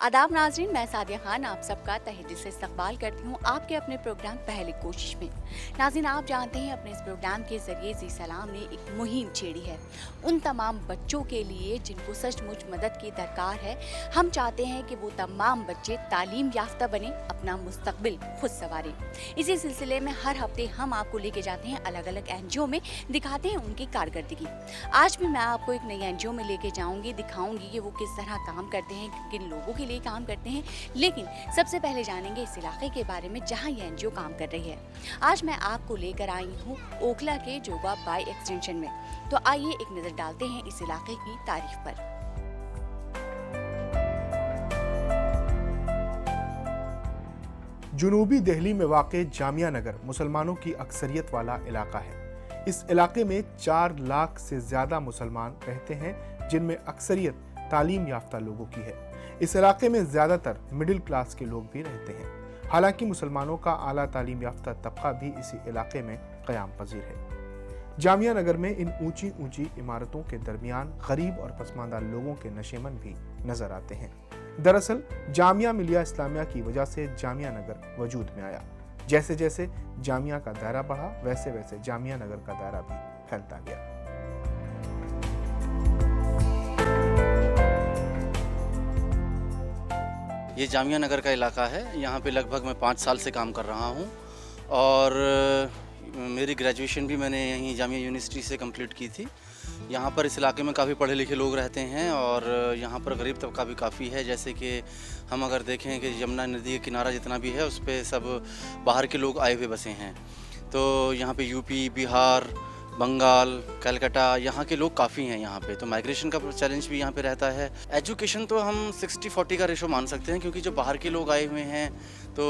आदाब नाजरीन, मैं सादिया खान आप सबका तहे दिल से इस्तकबाल करती हूँ आपके अपने प्रोग्राम पहली कोशिश में। नाज़रीन, आप जानते हैं अपने इस प्रोग्राम के ज़रिए जी सलाम ने एक मुहिम छेड़ी है उन तमाम बच्चों के लिए जिनको सचमुच मदद की दरकार है। हम चाहते हैं कि वो तमाम बच्चे तालीम याफ्ता बने, अपना मुस्तकबिल खुद संवारें। इसी सिलसिले में हर हफ्ते हम आपको लेके जाते हैं अलग अलग NGO में, दिखाते हैं उनकी कारकर्दगी। आज भी मैं आपको एक नई NGO में लेके जाऊँगी, दिखाऊँगी कि वो किस तरह काम करते हैं, किन लोगों के लिए काम करते हैं। लेकिन सबसे पहले जानेंगे इस इलाके के बारे में जहां ये NGO काम कर रही है। आज मैं आपको लेकर आई हूं ओखला के जोगा बाई एक्सटेंशन में। तो आइए एक नजर डालते हैं इस इलाके की तारीफ पर। जुनूबी दिल्ली में वाक़ जामिया नगर मुसलमानों की अक्सरियत वाला इलाका है। इस इलाके में 4 लाख से ज़्यादा मुसलमान रहते हैं, जिनमें अक्सरियत तालीम याफ्ता लोगों की है। इस इलाके में ज़्यादातर मिडिल क्लास के लोग भी रहते हैं। हालांकि मुसलमानों का आला तालीम याफ्ता तबका भी इसी इलाके में क़याम पज़ीर है। जामिया नगर में इन ऊंची ऊंची इमारतों के दरमियान गरीब और पसमानदा लोगों के नशेमन भी नजर आते हैं। दरअसल जामिया मिलिया इस्लामिया की वजह से जामिया नगर वजूद में आया। जैसे जैसे जामिया का दायरा बढ़ा, वैसे वैसे जामिया नगर का दायरा भी फैलता गया। ये जामिया नगर का इलाका है। यहाँ पे लगभग मैं 5 साल से काम कर रहा हूँ और मेरी ग्रेजुएशन भी मैंने यहीं जामिया यूनिवर्सिटी से कंप्लीट की थी। यहाँ पर इस इलाके में काफ़ी पढ़े लिखे लोग रहते हैं और यहाँ पर गरीब तबका भी काफ़ी है। जैसे कि हम अगर देखें कि यमुना नदी का किनारा जितना भी है उस पर सब बाहर के लोग आए हुए बसे हैं। तो यहाँ पे यूपी, बिहार, बंगाल, कलकत्ता, यहाँ के लोग काफ़ी हैं यहाँ पे। तो माइग्रेशन का चैलेंज भी यहाँ पे रहता है। एजुकेशन तो हम 60-40 का रेशो मान सकते हैं, क्योंकि जो बाहर के लोग आए हुए हैं तो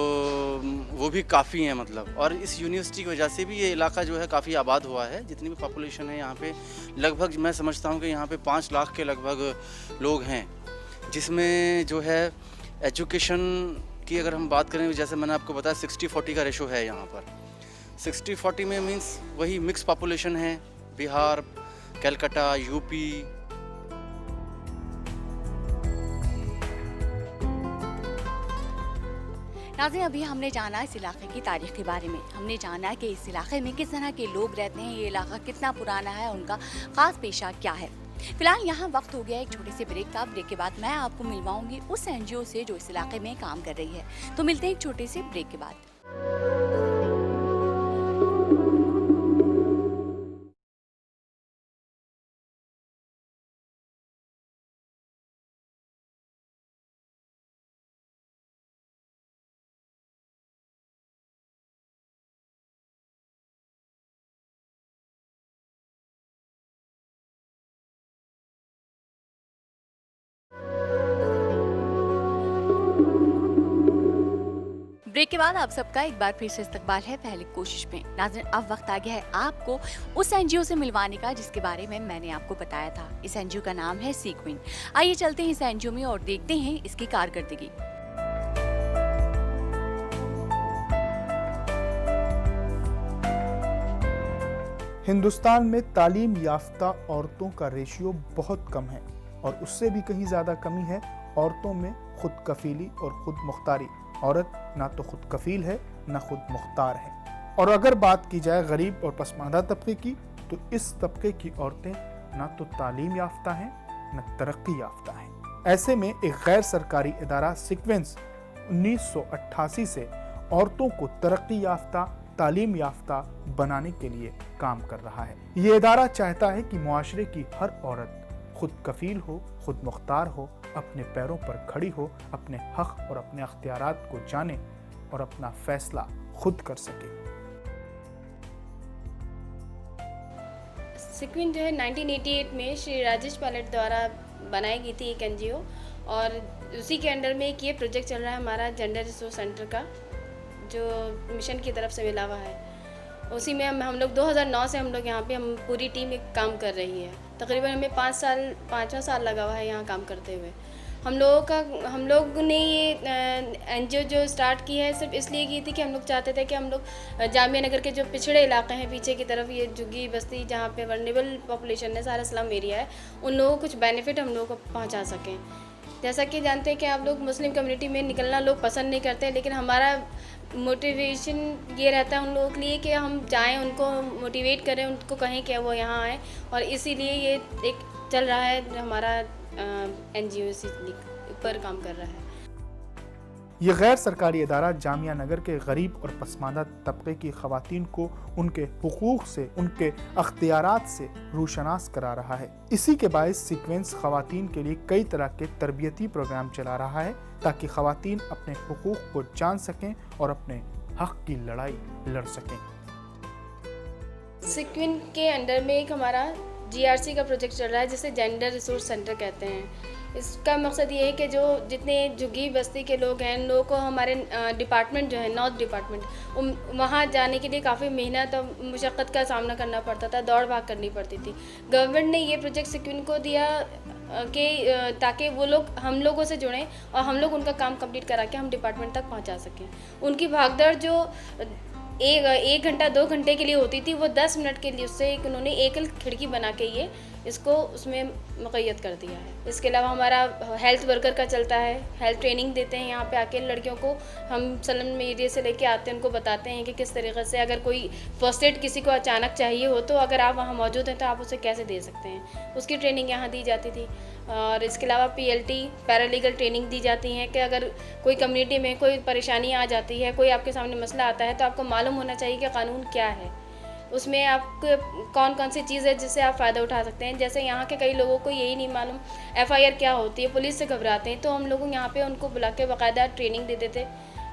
वो भी काफ़ी हैं मतलब। और इस यूनिवर्सिटी की वजह से भी ये इलाका जो है काफ़ी आबाद हुआ है। जितनी भी पॉपुलेशन है यहाँ पे लगभग मैं समझता हूँ कि यहाँ पे 5 लाख के लगभग लोग हैं, जिसमें जो है एजुकेशन की अगर हम बात करें, जैसे मैंने आपको बताया 60-40 का रेशो है यहाँ पर। 60-40 में मीन्स वही मिक्स पॉपुलेशन है, बिहार, कलकत्ता, यूपी। नाज़रीन, अभी हमने जाना इस इलाके की तारीख के बारे में। हमने जाना कि इस इलाके में किस तरह के लोग रहते हैं, ये इलाका कितना पुराना है, उनका ख़ास पेशा क्या है। फिलहाल यहाँ वक्त हो गया एक छोटे से ब्रेक का। ब्रेक के बाद मैं आपको मिलवाऊंगी उस NGO से जो इस इलाके में काम कर रही है। तो मिलते हैं एक छोटे से ब्रेक के बाद। ब्रेक के बाद आप सबका एक बार फिर से इस्तकबाल है पहली कोशिश में। नाज़रीन, अब वक्त आ गया है आपको उस NGO से मिलवाने का जिसके बारे में मैंने आपको बताया था। इस NGO का नाम है सीक्विन। आइए चलते हैं इस NGO में और देखते हैं इसकी कारकर्दगी। हिंदुस्तान में तालीम याफ्ता औरतों का रेशियो बहुत कम है और उससे भी कहीं ज़्यादा कमी है औरतों में खुद कफीली और खुद मुख्तारी। औरत ना तो खुद कफील है ना खुद मुख्तार है। और अगर बात की जाए गरीब और पसमानदा तबके की, तो इस तबके की औरतें ना तो तालीम याफ्ता हैं न तरक्की याफ्ता हैं। ऐसे में एक गैर सरकारी इदारा सीक्वेंस 1988 से औरतों को तरक्की याफ्ता, तालीम याफ्ता बनाने के लिए काम कर रहा है। ये इदारा चाहता है कि मुआशरे की हर औरत खुद कफील हो, खुद मुख्तार हो, अपने पैरों पर खड़ी हो, अपने हक और अपने अख्तियारात को जाने और अपना फैसला खुद कर सके। सीक्विन जो है 1988 में श्री राजेश पायलट द्वारा बनाई गई थी एक NGO, और उसी के अंडर में एक ये प्रोजेक्ट चल रहा है हमारा जेंडर रिसोर्स सेंटर का, जो मिशन की तरफ से मिला हुआ है। उसी में हम लोग 2009 से हम लोग यहाँ पे हम पूरी टीम एक काम कर रही है। तकरीबन हमें 5वां साल लगा हुआ है यहाँ काम करते हुए। हम लोग ने ये NGO जो स्टार्ट की है सिर्फ इसलिए की थी कि हम लोग चाहते थे कि हम लोग जामिया नगर के जो पिछड़े इलाके हैं पीछे की तरफ, ये झुग्गी बस्ती जहाँ पे वल्नरेबल पॉपुलेशन है, सारा स्लम एरिया है, उन लोगों को कुछ बेनिफिट हम लोगों को पहुँचा सकें। जैसा कि जानते हैं कि आप लोग मुस्लिम कम्युनिटी में निकलना लोग पसंद नहीं करते, लेकिन हमारा मोटिवेशन ये रहता है उन लोगों के लिए कि हम जाएं, उनको मोटिवेट करें, उनको कहें कि वो यहाँ आएँ, और इसीलिए ये एक चल रहा है हमारा NGO इसी पर काम कर रहा है। ये गैर सरकारी इदारा जामिया नगर के गरीब और पसमानदा तबके की खवातीन को उनके हुकूक से, उनके अख्तियारात से रूशनास करा रहा है। इसी के बायस सीक्वेंस खवातीन के लिए कई तरह के तरबियती प्रोग्राम चला रहा है ताकि खवातीन अपने हुकूक को जान सकें और अपने हक की लड़ाई लड़ सकें। सिक्विन के अंडर में एक हमारा GRC का प्रोजेक्ट चल रहा है जिसे जेंडर रिसोर्स सेंटर कहते हैं। इसका मकसद ये है कि जो जितने झुग्गी बस्ती के लोग हैं, उन लोगों को हमारे डिपार्टमेंट जो है नॉर्थ डिपार्टमेंट, वहाँ जाने के लिए काफ़ी मेहनत और मुशक्क़त का सामना करना पड़ता था, दौड़ भाग करनी पड़ती थी। गवर्नमेंट ने ये प्रोजेक्ट सिक्विन को दिया कि ताकि वो लोग हम लोगों से जुड़ें और हम लोग उनका काम कंप्लीट करा के हम डिपार्टमेंट तक पहुँचा सकें। उनकी भागदौड़ जो एक घंटा 2 घंटे के लिए होती थी, वो 10 मिनट के लिए उससे उन्होंने एकल खिड़की बना के ये इसको उसमें मुक़य्यद कर दिया है। इसके अलावा हमारा हेल्थ वर्कर का चलता है, हेल्थ ट्रेनिंग देते हैं यहाँ पे आके लड़कियों को। हम सलन मीडिया से लेके आते हैं, उनको बताते हैं कि किस तरीक़े से अगर कोई फर्स्ट एड किसी को अचानक चाहिए हो तो अगर आप वहाँ मौजूद हैं तो आप उसे कैसे दे सकते हैं, उसकी ट्रेनिंग यहाँ दी जाती थी। और इसके अलावा PLT पैरालीगल ट्रेनिंग दी जाती हैं कि अगर कोई कम्युनिटी में कोई परेशानी आ जाती है, कोई आपके सामने मसला आता है, तो आपको मालूम होना चाहिए कि कानून क्या है, उसमें आपको कौन कौन सी चीज़ है जिससे आप फ़ायदा उठा सकते हैं। जैसे यहाँ के कई लोगों को यही नहीं मालूम FIR क्या होती है, पुलिस से घबराते हैं, तो हम लोग यहाँ पे उनको बुला के बाकायदा ट्रेनिंग दे देते,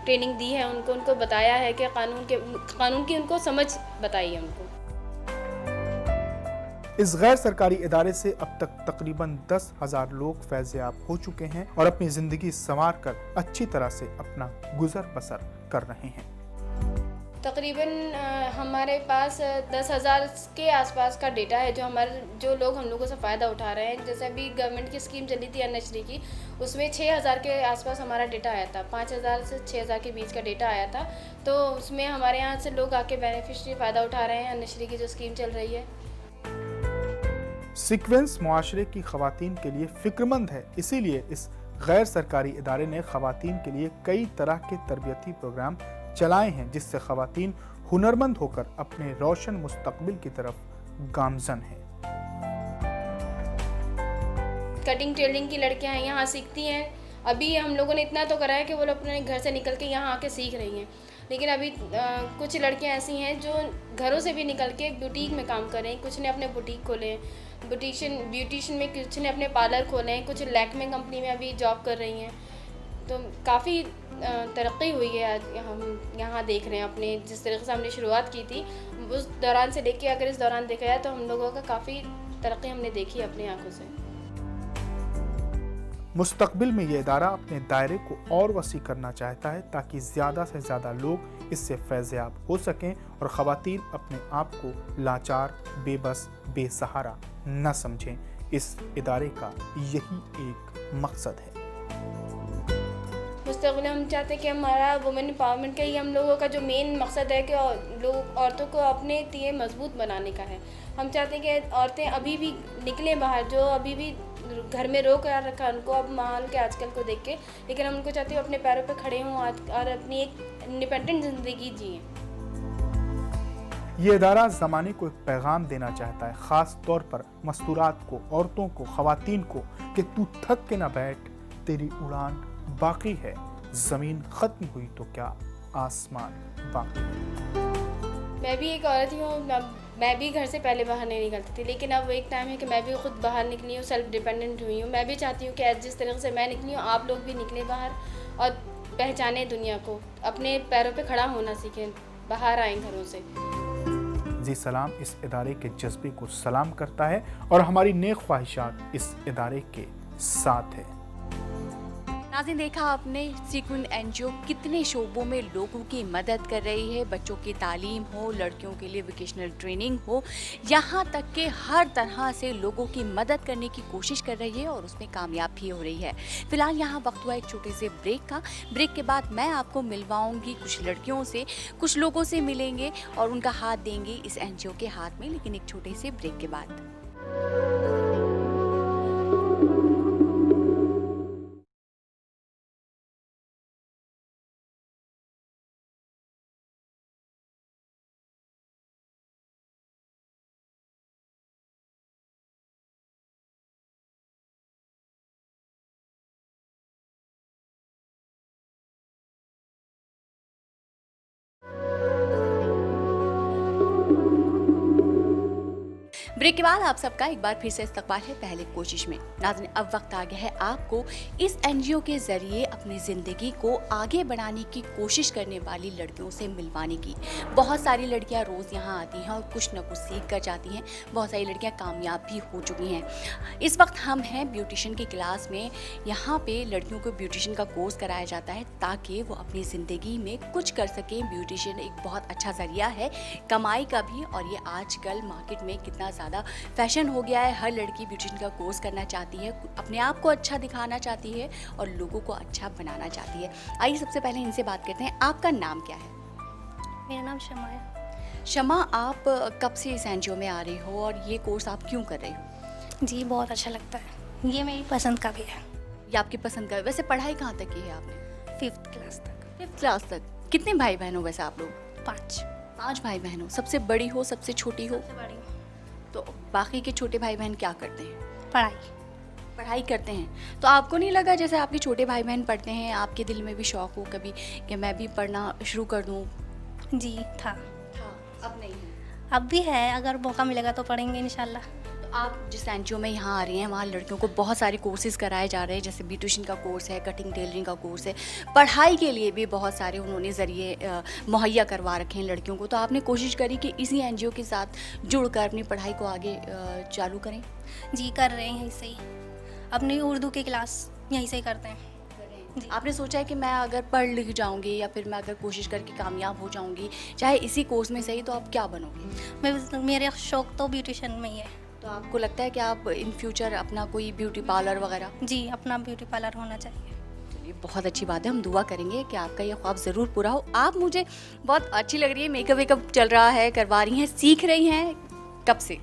ट्रेनिंग दी है उनको बताया है कि कानून की उनको समझ बताई है उनको। इस गैर सरकारी इदारे से अब तक तकरीबन 10,000 लोग फैज़याब हो चुके हैं और अपनी ज़िंदगी संवार कर अच्छी तरह से अपना गुजर बसर कर रहे हैं। तकरीबन हमारे पास 10,000 के आसपास का डेटा है जो लोग हम लोगों से फ़ायदा उठा रहे हैं। जैसे अभी गवर्नमेंट की स्कीम चली थी अन्नश्री की, उसमें 6,000 के आसपास हमारा डेटा आया था, 5,000 से 6,000 के बीच का डेटा आया था। तो उसमें हमारे यहाँ से लोग आके बेनिफिशरी फ़ायदा उठा रहे हैं अन्नश्री की जो स्कीम चल रही है। सीक्वेंस मुआशरे की खवातीन के लिए फ़िक्रमंद है, इसीलिए इस गैर सरकारी इदारे ने खवातीन के लिए कई तरह के तरबियती प्रोग्राम चलाए हैं जिससे खवातीन हुनरमंद होकर अपने रोशन मुस्तकबिल की तरफ गामजन हैं। कटिंग टेलरिंग की लड़कियां हैं, यहाँ सीखती हैं। अभी हम लोगों ने इतना तो करा है कि वो लोग अपने घर से निकल के यहाँ आके सीख रही हैं, लेकिन अभी कुछ लड़कियां ऐसी हैं जो घरों से भी निकल के बुटीक में काम कर रही हैं। कुछ ने अपने बुटीक खोले हैं, ब्यूटिशियन में, कुछ ने अपने पार्लर खोले हैं, कुछ लैक्मे कंपनी में अभी जॉब कर रही हैं। तो काफ़ी तरक्की हुई है। हम यहाँ देख रहे हैं अपने जिस तरीके से हमने शुरुआत की थी उस दौरान से लेके अगर इस दौरान देखा जाए तो हम लोगों का काफ़ी तरक्की हमने देखी अपनी आंखों से। मुस्तकबिल में ये इदारा अपने दायरे को और वसी करना चाहता है ताकि ज़्यादा से ज़्यादा लोग इससे फैज़याब हो सकें और ख़वातीन अपने आप को लाचार, बेबस, बेसहारा न समझें। इस इदारे का यही एक मकसद है। मुस्तकबिल हम चाहते हैं कि हमारा वुमेन एम्पावरमेंट का ही हम लोगों का जो मेन मकसद है कि लोग औरतों को अपने लिए मजबूत बनाने का है। हम चाहते हैं कि औरतें अभी भी निकलें बाहर, जो अभी भी घर में रोक रखा है उनको अब माहौल के आजकल को देख के, लेकिन हम उनको चाहते हैं अपने पैरों पे खड़े हों और अपनी एक इंडिपेंडेंट ज़िंदगी जिएँ। ये इदारा ज़माने को एक पैगाम देना चाहता है, ख़ास तौर पर मस्तूरात को, औरतों को, ख़वातीन को, कि तू थक के ना बैठ, तेरी उड़ान बाकी है, ज़मीन ख़त्म हुई तो क्या आसमान बाकी है। मैं भी एक औरत ही हूँ, मैं भी घर से पहले बाहर नहीं निकलती थी, लेकिन अब एक टाइम है कि मैं भी खुद बाहर निकली हूँ, सेल्फ डिपेंडेंट हुई हूँ। मैं भी चाहती हूँ कि जिस तरह से मैं निकली हूँ आप लोग भी निकलें बाहर और पहचाने दुनिया को, अपने पैरों पे खड़ा होना सीखें, बाहर आएँ घरों से। जी सलाम इस इदारे के जज्बे को सलाम करता है और हमारी नेक ख्वाहिशात इस इदारे के साथ है। नाज़रीन, देखा आपने सीक्वेंस NGO कितने शोबों में लोगों की मदद कर रही है। बच्चों की तालीम हो, लड़कियों के लिए वोकेशनल ट्रेनिंग हो, यहाँ तक कि हर तरह से लोगों की मदद करने की कोशिश कर रही है और उसमें कामयाब भी हो रही है। फिलहाल यहाँ वक्त हुआ एक छोटे से ब्रेक का। ब्रेक के बाद मैं आपको मिलवाऊंगी कुछ लड़कियों से, कुछ लोगों से मिलेंगे और उनका हाथ देंगे इस NGO के हाथ में, लेकिन एक छोटे से ब्रेक के बाद। ब्रेक के बाद आप सबका एक बार फिर से इस्तकबाल है पहले कोशिश में। नाज़रीन, अब वक्त आ गया है आपको इस एनजीओ के जरिए अपनी ज़िंदगी को आगे बढ़ाने की कोशिश करने वाली लड़कियों से मिलवाने की। बहुत सारी लड़कियां रोज़ यहाँ आती हैं और कुछ न कुछ सीख कर जाती हैं। बहुत सारी लड़कियां कामयाब भी हो चुकी हैं। इस वक्त हम हैं ब्यूटिशियन की क्लास में। यहाँ पे लड़कियों को ब्यूटिशियन का कोर्स कराया जाता है ताकि वो अपनी ज़िंदगी में कुछ कर सकें। ब्यूटिशियन एक बहुत अच्छा ज़रिया है कमाई का भी, और ये आजकल मार्केट में कितना ज़्यादा फैशन हो गया है। हर लड़की ब्यूटिशियन का कोर्स करना चाहती है, अपने आप को अच्छा दिखाना चाहती है और लोगों को अच्छा बनाना चाहती है। आइए सबसे पहले इनसे बात करते हैं। आपका नाम क्या है? मेरा नाम शमा है। शमा, आप कब से इस एनजीओ में आ रही हो और ये कोर्स आप क्यों कर रही हो? जी बहुत अच्छा लगता है, ये मेरी पसंद का भी है। ये आपकी पसंद का है। वैसे पढ़ाई कहाँ तक की है आपने? 5th क्लास तक। 5th क्लास तक। कितने भाई बहन हो वैसे आप लोग? 5 5 भाई बहन हो। सबसे बड़ी हो, सबसे छोटी हो? सबसे बड़ी तो बाकी के छोटे भाई बहन क्या करते हैं? पढ़ाई करते हैं। तो आपको नहीं लगा जैसे आपके छोटे भाई बहन पढ़ते हैं, आपके दिल में भी शौक हो कभी कि मैं भी पढ़ना शुरू कर दूँ? जी था, अब नहीं है। अब भी है, अगर मौका मिलेगा तो पढ़ेंगे इंशाल्लाह। तो आप जिस एनजीओ में यहाँ आ रही हैं वहाँ लड़कियों को बहुत सारे कोर्सेज कराए जा रहे हैं, जैसे ब्यूटिशियन का कोर्स है, कटिंग टेलरिंग का कोर्स है, पढ़ाई के लिए भी बहुत सारे उन्होंने ज़रिए मुहैया करवा रखे हैं लड़कियों को। तो आपने कोशिश करी कि इसी एनजीओ के साथ जुड़कर अपनी पढ़ाई को आगे चालू करें? जी कर रहे हैं यहीं से ही, अपनी उर्दू की क्लास यहीं से ही करते हैं। जी। आपने सोचा है कि मैं अगर पढ़ लिख जाऊंगी या फिर मैं अगर कोशिश करके कामयाब हो जाऊंगी, चाहे इसी कोर्स में सही, तो आप क्या बनोगे? मेरा शौक तो ब्यूटिशियन में ही है। तो आपको लगता है कि आप इन फ्यूचर अपना कोई ब्यूटी पार्लर वगैरह? जी, अपना ब्यूटी पार्लर होना चाहिए। चलिए, बहुत अच्छी बात है। हम दुआ करेंगे कि आपका ये ख्वाब ज़रूर पूरा हो। आप मुझे बहुत अच्छी लग रही है, मेकअप वेकअप चल रहा है, करवा रही हैं, सीख रही हैं, कब से?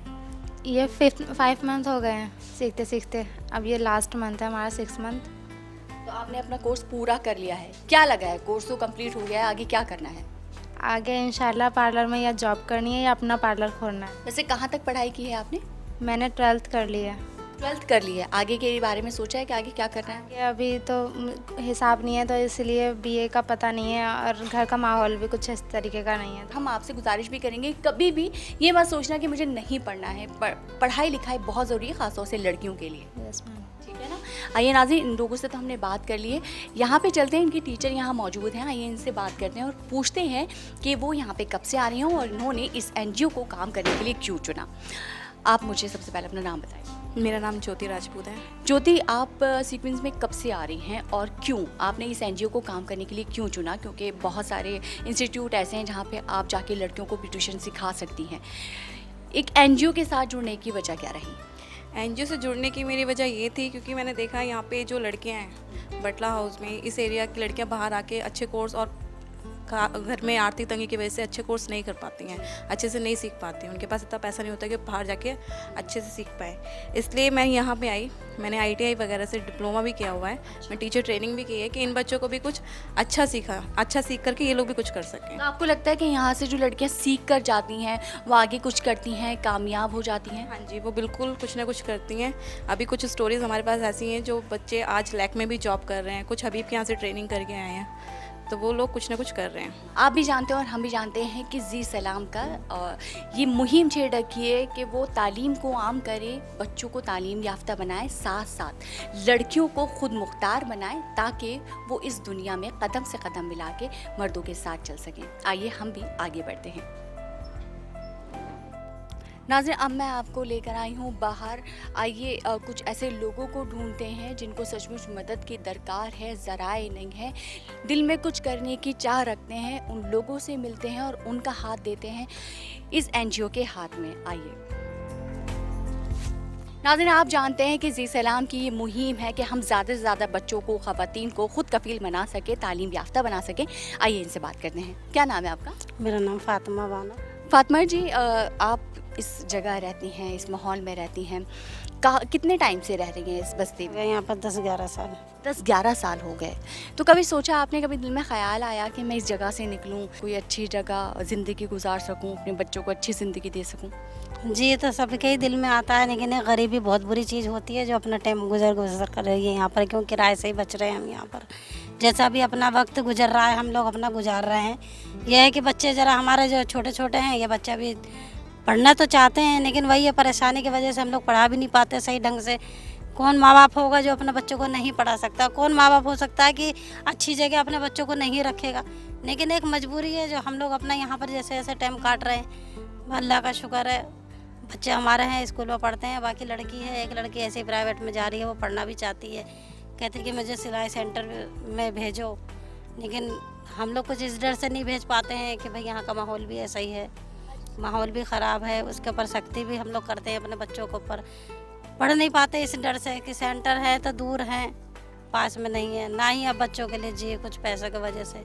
ये 5 मंथ हो गए हैं सीखते सीखते। अब ये लास्ट मंथ है हमारा 6 मंथ। तो आपने अपना कोर्स पूरा कर लिया है, क्या लगा है? कोर्स तो कंप्लीट हो गया है, आगे क्या करना है? आगे इंशाल्लाह पार्लर में या जॉब करनी है या अपना पार्लर खोलना है। वैसे कहाँ तक पढ़ाई की है आपने? मैंने 12th कर ली है। 12th कर ली है। आगे के बारे में सोचा है कि आगे क्या करना है? आगे अभी तो हिसाब नहीं है, तो इसलिए बीए का पता नहीं है, और घर का माहौल भी कुछ इस तरीके का नहीं है। हम आपसे गुजारिश भी करेंगे कभी भी ये मत सोचना कि मुझे नहीं पढ़ना है। पढ़ाई लिखाई बहुत ज़रूरी है, ख़ासतौर से लड़कियों के लिए। Yes ma'am. ठीक है ना। आइए नाज़रीन, इन लोगों से तो हमने बात कर ली है। यहाँ पे चलते हैं, इनके टीचर यहाँ मौजूद हैं। आइए इनसे बात करते हैं और पूछते हैं कि वो यहाँ पे कब से आ रही हैं और इन्होंने इस एनजीओ को काम करने के लिए क्यों चुना। आप मुझे सबसे पहले अपना नाम बताएं। मेरा नाम ज्योति राजपूत है। ज्योति, आप सीक्वेंस में कब से आ रही हैं और क्यों आपने इस एनजीओ को काम करने के लिए क्यों चुना? क्योंकि बहुत सारे इंस्टीट्यूट ऐसे हैं जहाँ पे आप जाके लड़कियों को ब्यूटिशियन सिखा सकती हैं। एक एनजीओ के साथ जुड़ने की वजह क्या रही? एनजीओ से जुड़ने की मेरी वजह ये थी क्योंकि मैंने देखा यहाँ पे जो लड़कियाँ हैं बटला हाउस में, इस एरिया की लड़कियाँ बाहर आके अच्छे कोर्स और घर में आर्थिक तंगी की वजह से अच्छे कोर्स नहीं कर पाती हैं, अच्छे से नहीं सीख पाती हैं। उनके पास इतना पैसा नहीं होता कि बाहर जाके अच्छे से सीख पाए। इसलिए मैं यहाँ पे आई। मैंने ITI वगैरह से डिप्लोमा भी किया हुआ है, मैं टीचर ट्रेनिंग भी की है कि इन बच्चों को भी कुछ अच्छा सीख करके ये लोग भी कुछ कर सकें। तो आपको लगता है कि यहाँ से जो लड़कियाँ सीख कर जाती हैं वो आगे कुछ करती हैं, कामयाब हो जाती हैं? हाँ जी, वो बिल्कुल कुछ ना कुछ करती हैं। अभी कुछ स्टोरीज़ हमारे पास ऐसी हैं जो बच्चे आज लैक में भी जॉब कर रहे हैं, कुछ हबीब के यहाँ से ट्रेनिंग करके आए हैं, तो वो लोग कुछ ना कुछ कर रहे हैं। आप भी जानते हैं और हम भी जानते हैं कि जी सलाम का ये मुहिम छेड़ रखी है कि वो तालीम को आम करे, बच्चों को तालीम याफ्ता बनाए, साथ साथ लड़कियों को खुद मुख्तार बनाए ताकि वो इस दुनिया में कदम से कदम मिला के मर्दों के साथ चल सकें। आइए हम भी आगे बढ़ते हैं। नाज़रीन, अब मैं आपको लेकर आई हूँ बाहर। आइए कुछ ऐसे लोगों को ढूंढते हैं जिनको सचमुच मदद की दरकार है, ज़राए नहीं है, दिल में कुछ करने की चाह रखते हैं। उन लोगों से मिलते हैं और उनका हाथ देते हैं इस एनजीओ के हाथ में। आइए नाज़रीन, आप जानते हैं कि जी सलाम की ये मुहिम है कि हम ज़्यादा से ज़्यादा बच्चों को, ख़वातीन को खुद कफ़ील बना सके, तालीम याफ्ता बना सके। आइए इनसे बात करते हैं। क्या नाम है आपका? मेरा नाम फातिमा बानो। फातिमा जी, आप इस जगह रहती हैं, इस माहौल में रहती हैं, कितने टाइम से रह रही हैं इस बस्ती में? यहाँ पर 10-11 साल। 10-11 साल हो गए। तो कभी सोचा आपने, कभी दिल में ख्याल आया कि मैं इस जगह से निकलूं, कोई अच्छी जगह ज़िंदगी गुजार सकूं, अपने बच्चों को अच्छी ज़िंदगी दे सकूं? जी, ये तो सबके ही दिल में आता है, लेकिन गरीबी बहुत बुरी चीज़ होती है जो अपना टाइम गुजर कर रही है यहाँ पर, क्योंकि किराए से ही बच रहे हैं हम यहाँ पर। जैसा भी अपना वक्त गुजर रहा है हम लोग अपना गुजार रहे हैं। यह है कि बच्चे ज़रा हमारे जो छोटे छोटे हैं, ये बच्चा भी पढ़ना तो चाहते हैं, लेकिन वही है परेशानी की वजह से हम लोग पढ़ा भी नहीं पाते सही ढंग से। कौन माँ बाप होगा जो अपने बच्चों को नहीं पढ़ा सकता? कौन माँ बाप हो सकता है कि अच्छी जगह अपने बच्चों को नहीं रखेगा? लेकिन एक मजबूरी है जो हम लोग अपना यहाँ पर जैसे जैसे टाइम काट रहे हैं। अल्लाह का शुक्र है, बच्चे हमारे हैं स्कूल में पढ़ते हैं। बाकी लड़की है, एक लड़की ऐसे ही प्राइवेट में जा रही है, वो पढ़ना भी चाहती है। कहती है कि मुझे सिलाई सेंटर में भेजो, लेकिन हम लोग कुछ इस डर से नहीं भेज पाते हैं कि भाई यहाँ का माहौल भी ऐसा ही है, माहौल भी ख़राब है। उसके ऊपर सख्ती भी हम लोग करते हैं अपने बच्चों के ऊपर। पढ़ नहीं पाते इस डर से कि सेंटर है तो दूर है, पास में नहीं है, ना ही अब बच्चों के लिए जिए कुछ पैसों की वजह से।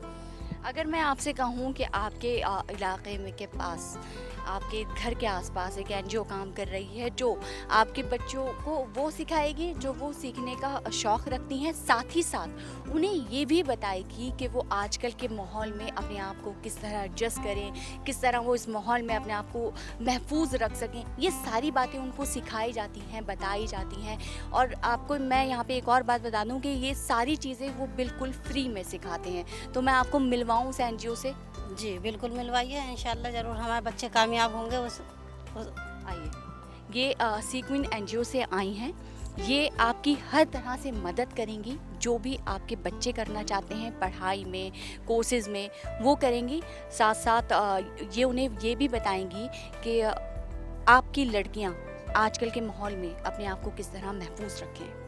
अगर मैं आपसे कहूँ कि आपके इलाके में के पास, आपके घर के आसपास एक एनजीओ काम कर रही है जो आपके बच्चों को वो सिखाएगी जो वो सीखने का शौक़ रखती हैं, साथ ही साथ उन्हें ये भी बताएगी कि वो आजकल के माहौल में अपने आप को किस तरह एडजस्ट करें, किस तरह वो इस माहौल में अपने आप को महफूज रख सकें, ये सारी बातें उनको सिखाई जाती हैं, बताई जाती हैं। और आपको मैं यहाँ पे एक और बात बता दूँ कि ये सारी चीज़ें वो बिल्कुल फ्री में सिखाते हैं। तो मैं आपको मिलवाऊँ उस एनजीओ से? जी बिल्कुल मिलवाइए, इंशाल्लाह ज़रूर हमारे बच्चे कामयाब होंगे। आइए, ये सीक्विन एनजीओ से आई हैं। ये आपकी हर तरह से मदद करेंगी, जो भी आपके बच्चे करना चाहते हैं पढ़ाई में, कोर्सेज़ में, वो करेंगी। साथ साथ ये उन्हें ये भी बताएंगी कि आपकी लड़कियां आजकल के माहौल में अपने आप को किस तरह महफूज रखें।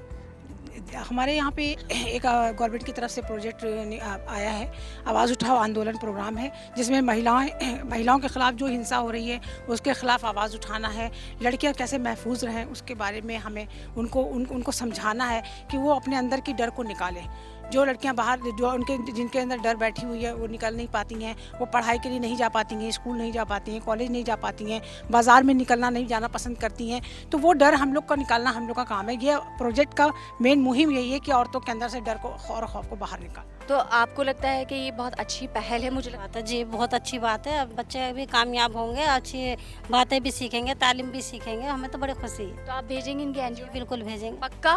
हमारे यहाँ पे एक गवर्नमेंट की तरफ से प्रोजेक्ट आया है, आवाज़ उठाओ आंदोलन प्रोग्राम है, जिसमें महिलाओं के ख़िलाफ़ जो हिंसा हो रही है उसके ख़िलाफ़ आवाज़ उठाना है। लड़कियाँ कैसे महफूज रहें उसके बारे में हमें उनको समझाना है कि वो अपने अंदर की डर को निकालें। जो लड़कियां बाहर जिनके अंदर डर बैठी हुई है वो निकल नहीं पाती हैं, वो पढ़ाई के लिए नहीं जा पाती हैं, स्कूल नहीं जा पाती हैं, कॉलेज नहीं जा पाती हैं, बाज़ार में निकलना नहीं जाना पसंद करती हैं, तो वो डर हम लोग का निकालना हम लोग का काम है। ये प्रोजेक्ट का मेन मुहिम यही है कि औरतों के अंदर से डर को और खौफ को बाहर निकाल। तो आपको लगता है कि ये बहुत अच्छी पहल है? मुझे लगता है जी बहुत अच्छी बात है। अब बच्चे भी कामयाब होंगे, अच्छी बातें भी सीखेंगे, तालीम भी सीखेंगे, हमें तो बड़ी खुशी है। तो आप भेजेंगे इनके एनजीओ? बिल्कुल भेजेंगे। पक्का?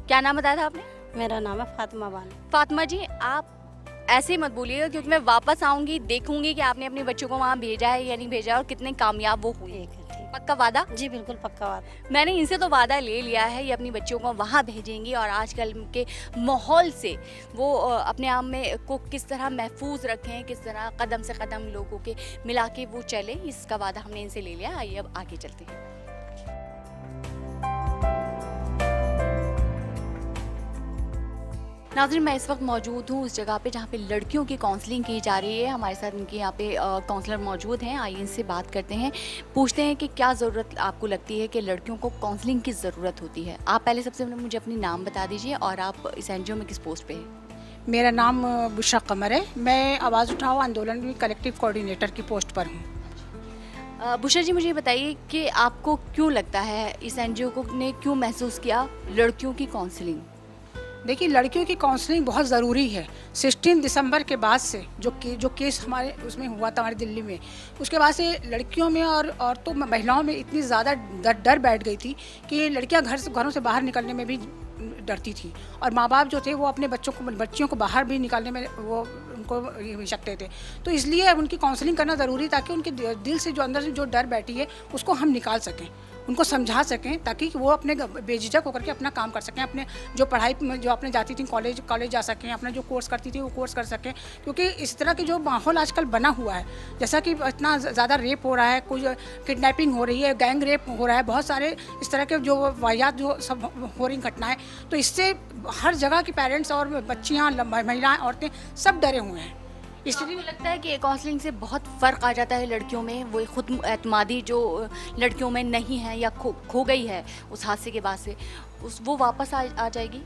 क्या नाम बताया था आपने? मेरा नाम है फातिमा बानो। फातिमा जी, आप ऐसे मत बोलिएगा, क्योंकि मैं वापस आऊँगी, देखूंगी कि आपने अपने बच्चों को वहाँ भेजा है या नहीं भेजा और कितने कामयाब वो हुए। पक्का वादा? जी बिल्कुल पक्का वादा। मैंने इनसे तो वादा ले लिया है, ये अपनी बच्चों को वहाँ भेजेंगी और आजकल के माहौल से वो अपने आप में को किस तरह महफूज रखें, किस तरह कदम से कदम लोगों के मिला के वो चले, इसका वादा हमने इनसे ले लिया। आइए अब आगे चलते हैं। नाज़रीन, मैं इस वक्त मौजूद हूँ उस जगह पे जहाँ पे लड़कियों की काउंसलिंग की जा रही है। हमारे साथ इनके यहाँ पे काउंसलर मौजूद हैं। आइए इनसे बात करते हैं, पूछते हैं कि क्या ज़रूरत आपको लगती है कि लड़कियों को काउंसलिंग की ज़रूरत होती है। आप पहले सबसे पहले मुझे अपनी नाम बता दीजिए और आप इस एनजीओ में किस पोस्ट पे हैं? मेरा नाम बुशरा कमर है, मैं आवाज़ उठाओ आंदोलन में कलेक्टिव कोऑर्डिनेटर की पोस्ट पर हूँ। बुशरा जी, मुझे बताइए कि आपको क्यों लगता है इस एनजीओ को ने क्यों महसूस किया लड़कियों की काउंसलिंग? देखिए, लड़कियों की काउंसलिंग बहुत ज़रूरी है। 16 दिसंबर के बाद से जो केस हमारे उसमें हुआ था हमारी दिल्ली में, उसके बाद से लड़कियों में और औरतों में, महिलाओं में इतनी ज़्यादा डर बैठ गई थी कि लड़कियां घरों से बाहर निकलने में भी डरती थी और माँ बाप जो थे वो अपने बच्चियों को बाहर भी निकालने में वो उनको हिचकते थे। तो इसलिए उनकी काउंसलिंग करना ज़रूरी, ताकि उनके दिल से जो अंदर से जो डर बैठी है उसको हम निकाल सकें, उनको समझा सकें, ताकि वो अपने बेझिझक होकर के अपना काम कर सकें, अपने जो पढ़ाई में जो अपने जाती थी कॉलेज जा सकें, अपना जो कोर्स करती थी वो कोर्स कर सकें। क्योंकि इस तरह की जो माहौल आजकल बना हुआ है, जैसा कि इतना ज़्यादा रेप हो रहा है, कुछ किडनैपिंग हो रही है, गैंग रेप हो रहा है, बहुत सारे इस तरह के जो वाहियात जो सब हो रही घटनाएँ, तो इससे हर जगह की पेरेंट्स और बच्चियाँ, महिलाएँ, औरतें सब डरे हुए हैं। इसलिए मुझे लगता है कि काउंसलिंग से बहुत फ़र्क आ जाता है लड़कियों में, वो खुद एतमादी जो लड़कियों में नहीं है या खो गई है उस हादसे के बाद से, वो वापस आ जाएगी।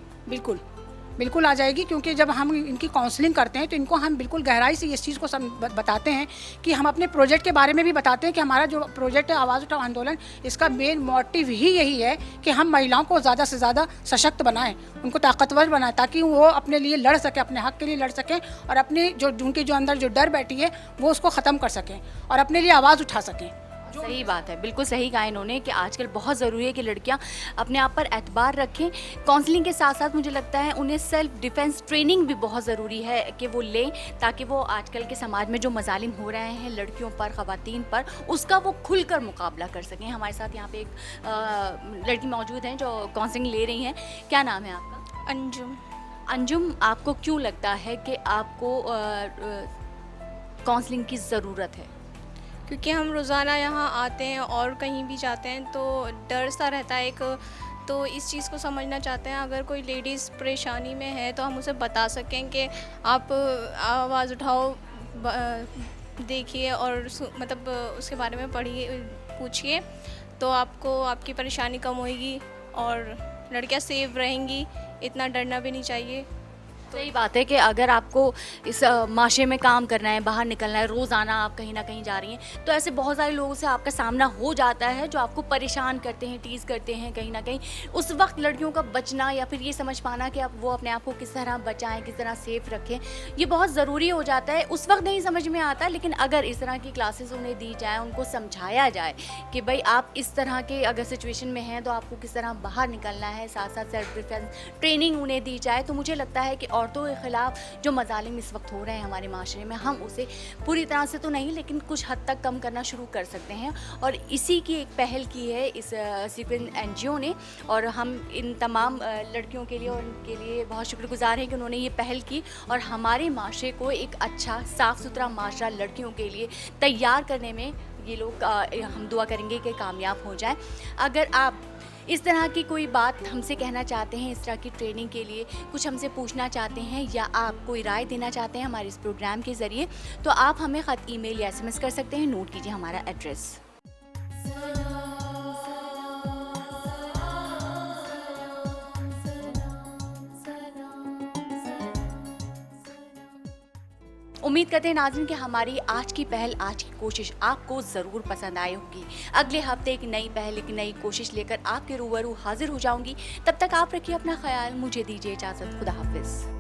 बिल्कुल आ जाएगी, क्योंकि जब हम इनकी काउंसलिंग करते हैं तो इनको हम बिल्कुल गहराई से इस चीज़ को बताते हैं कि हम अपने प्रोजेक्ट के बारे में भी बताते हैं कि हमारा जो प्रोजेक्ट है आवाज़ उठाओ आंदोलन, इसका मेन मोटिव ही यही है कि हम महिलाओं को ज़्यादा से ज़्यादा सशक्त बनाएं, उनको ताकतवर बनाएं, ताकि वो अपने लिए लड़ सकें, अपने हक़ के लिए लड़ सकें और अपने जो उनके जो अंदर जो डर बैठी है वो उसको ख़त्म कर सकें और अपने लिए आवाज़ उठा सकें। सही बात है, बिल्कुल सही कहा इन्होंने कि आजकल बहुत ज़रूरी है कि लड़कियां अपने आप पर एतबार रखें। काउंसलिंग के साथ साथ मुझे लगता है उन्हें सेल्फ डिफेंस ट्रेनिंग भी बहुत ज़रूरी है कि वो लें, ताकि वो आजकल के समाज में जो मजालिम हो रहे हैं लड़कियों पर, ख़वातीन पर, उसका वो खुलकर मुकाबला कर सकें। हमारे साथ यहाँ पे एक लड़की मौजूद हैं जो काउंसलिंग ले रही हैं। क्या नाम है आपका? अंजुम। अंजुम, आपको क्यों लगता है कि आपको काउंसलिंग की ज़रूरत है? क्योंकि हम रोज़ाना यहाँ आते हैं और कहीं भी जाते हैं तो डर सा रहता है एक, तो इस चीज़ को समझना चाहते हैं अगर कोई लेडीज़ परेशानी में है तो हम उसे बता सकें कि आप आवाज़ उठाओ, देखिए और मतलब उसके बारे में पढ़िए, पूछिए, तो आपको आपकी परेशानी कम होएगी और लड़कियाँ सेफ रहेंगी। इतना डरना भी नहीं चाहिए। सही बात है कि अगर आपको इस माशरे में काम करना है, बाहर निकलना है, रोज़ाना आप कहीं ना कहीं जा रही हैं, तो ऐसे बहुत सारे लोगों से आपका सामना हो जाता है जो आपको परेशान करते हैं, टीज़ करते हैं कहीं ना कहीं। उस वक्त लड़कियों का बचना या फिर ये समझ पाना कि आप वो अपने आप को किस तरह बचाएं, किस तरह सेफ रखें, ये बहुत ज़रूरी हो जाता है। उस वक्त नहीं समझ में आता, लेकिन अगर इस तरह की क्लासेस उन्हें दी जाए, उनको समझाया जाए कि भाई आप इस तरह के अगर सिचुएशन में हैं तो आपको किस तरह बाहर निकलना है, साथ साथ सेल्फ डिफेंस ट्रेनिंग उन्हें दी जाए, तो मुझे लगता है कि औरतों के ख़िलाफ़ जो मज़ालिम इस वक्त हो रहे हैं हमारे माशरे में, हम उसे पूरी तरह से तो नहीं लेकिन कुछ हद तक कम करना शुरू कर सकते हैं। और इसी की एक पहल की है इस सीक्वेंस NGO ने, और हम इन तमाम लड़कियों के लिए और उनके लिए बहुत शुक्रगुजार हैं कि उन्होंने ये पहल की और हमारे माशरे को एक अच्छा साफ़ सुथरा माशरा लड़कियों के लिए तैयार करने में ये लोग हम दुआ करेंगे कि कामयाब हो जाए। अगर आप इस तरह की कोई बात हमसे कहना चाहते हैं, इस तरह की ट्रेनिंग के लिए कुछ हमसे पूछना चाहते हैं या आप कोई राय देना चाहते हैं हमारे इस प्रोग्राम के ज़रिए, तो आप हमें ख़त, ईमेल या SMS कर सकते हैं। नोट कीजिए हमारा एड्रेस। उम्मीद करते हैं नाज़रीन कि हमारी आज की पहल, आज की कोशिश आपको ज़रूर पसंद आई होगी। अगले हफ्ते एक नई पहल, एक नई कोशिश लेकर आपके रूबरू हाजिर हो जाऊंगी। तब तक आप रखिए अपना ख्याल। मुझे दीजिए इजाज़त। खुदा हाफिज़।